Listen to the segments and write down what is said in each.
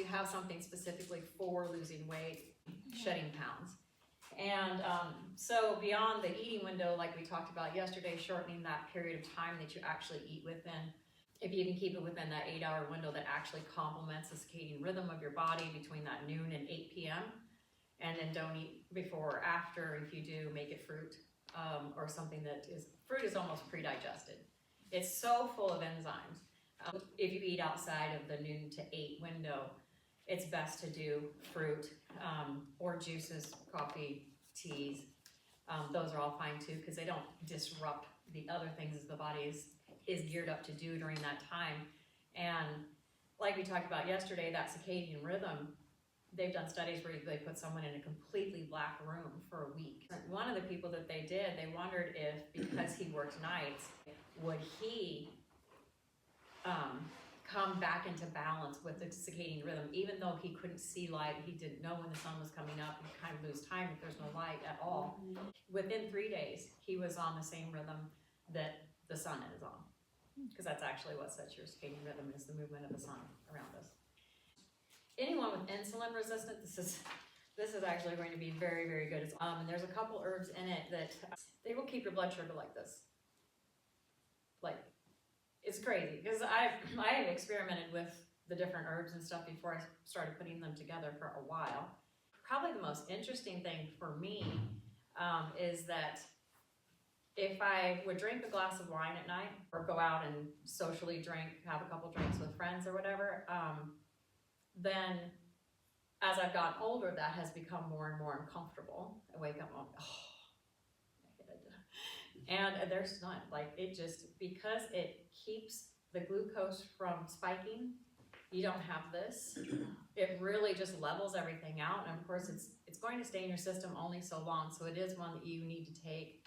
you have something specifically for losing weight, shedding pounds. And so beyond the eating window, like we talked about yesterday, shortening that period of time that you actually eat within, if you can keep it within that 8-hour window that actually complements the circadian rhythm of your body between that noon and 8 p.m. And then don't eat before or after. If you do, make it fruit or something that is, fruit is almost pre-digested. It's so full of enzymes. If you eat outside of the noon to 8 window, it's best to do fruit or juices, coffee, teas. Those are all fine too because they don't disrupt the other things as the body is geared up to do during that time. And like we talked about yesterday, that circadian rhythm, they've done studies where they put someone in a completely black room for a week. One of the people that they did, they wondered if, because he worked nights, would he come back into balance with the circadian rhythm, even though he couldn't see light, he didn't know when the sun was coming up, you kind of lose time if there's no light at all. Within 3 days, he was on the same rhythm that the sun is on, because that's actually what sets your circadian rhythm, is the movement of the sun around us. Anyone with insulin resistance, this is actually going to be very, very good. And there's a couple herbs in it that they will keep your blood sugar like this. Like, it's crazy, because I've experimented with the different herbs and stuff before I started putting them together for a while. Probably the most interesting thing for me is that if I would drink a glass of wine at night or go out and socially drink, have a couple drinks with friends or whatever, then as I've gotten older, that has become more and more uncomfortable. I wake up and my head. And there's not, like, it just, because it keeps the glucose from spiking, you don't have this. It really just levels everything out. And of course, it's going to stay in your system only so long. So it is one that you need to take.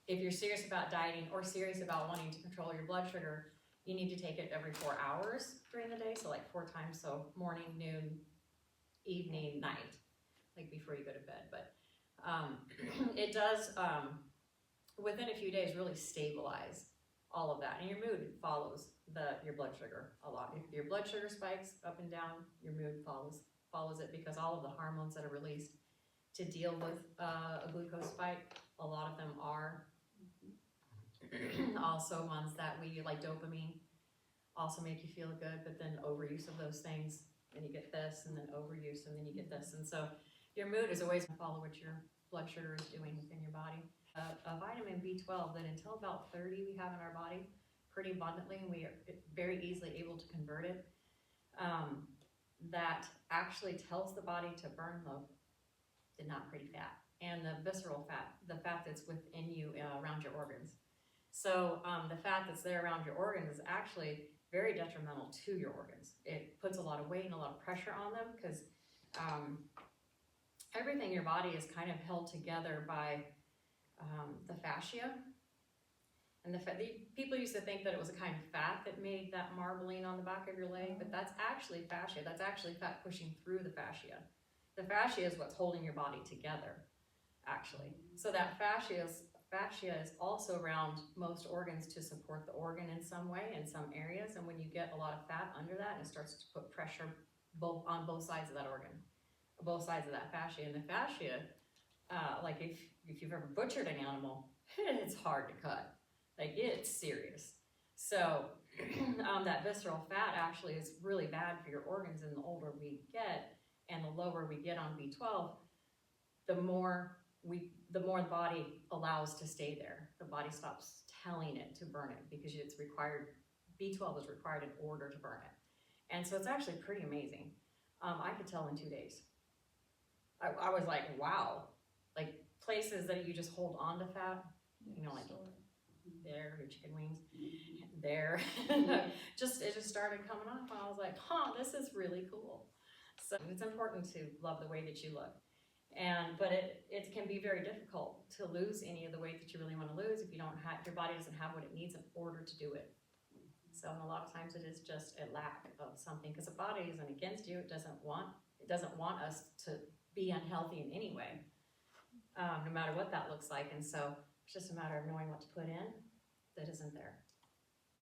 If you're serious about dieting or serious about wanting to control your blood sugar, you need to take it every 4 hours during the day. So like 4 times, so morning, noon, evening, night, like before you go to bed. But it does, within a few days, really stabilize all of that. And your mood follows your blood sugar a lot. If your blood sugar spikes up and down, your mood follows it, because all of the hormones that are released to deal with a glucose spike, a lot of them are also ones that we, like dopamine, also make you feel good, but then overuse of those things, and you get this, and then overuse, and then you get this. And so your mood is always going to follow what your blood sugar is doing within your body. A vitamin B12 that until about 30 we have in our body pretty abundantly, and we are very easily able to convert it, that actually tells the body to burn the not pretty fat and the visceral fat, the fat that's within you around your organs. So the fat that's there around your organs is actually very detrimental to your organs. It puts a lot of weight and a lot of pressure on them, because everything in your body is kind of held together by the fascia. And people used to think that it was a kind of fat that made that marbling on the back of your leg, but that's actually fascia. That's actually fat pushing through the fascia. The fascia is what's holding your body together, actually. So that fascia is also around most organs to support the organ in some way, in some areas. And when you get a lot of fat under that, it starts to put pressure on both sides of that organ, both sides of that fascia. And the fascia, like if you've ever butchered an animal, it's hard to cut. Like, it's serious. So that visceral fat actually is really bad for your organs, and the older we get and the lower we get on B12, the more the body allows to stay there. The body stops telling it to burn it, because it's required, B12 is required in order to burn it. And so it's actually pretty amazing. I could tell in 2 days. I was like, wow. Like, places that you just hold on to fat, you know, like there, your chicken wings, there. It just started coming off, and I was like, huh, this is really cool. So it's important to love the way that you look. But it can be very difficult to lose any of the weight that you really want to lose if you don't have, your body doesn't have what it needs in order to do it. So a lot of times it is just a lack of something, because the body isn't against you. It doesn't want us to be unhealthy in any way, no matter what that looks like. And so it's just a matter of knowing what to put in that isn't there.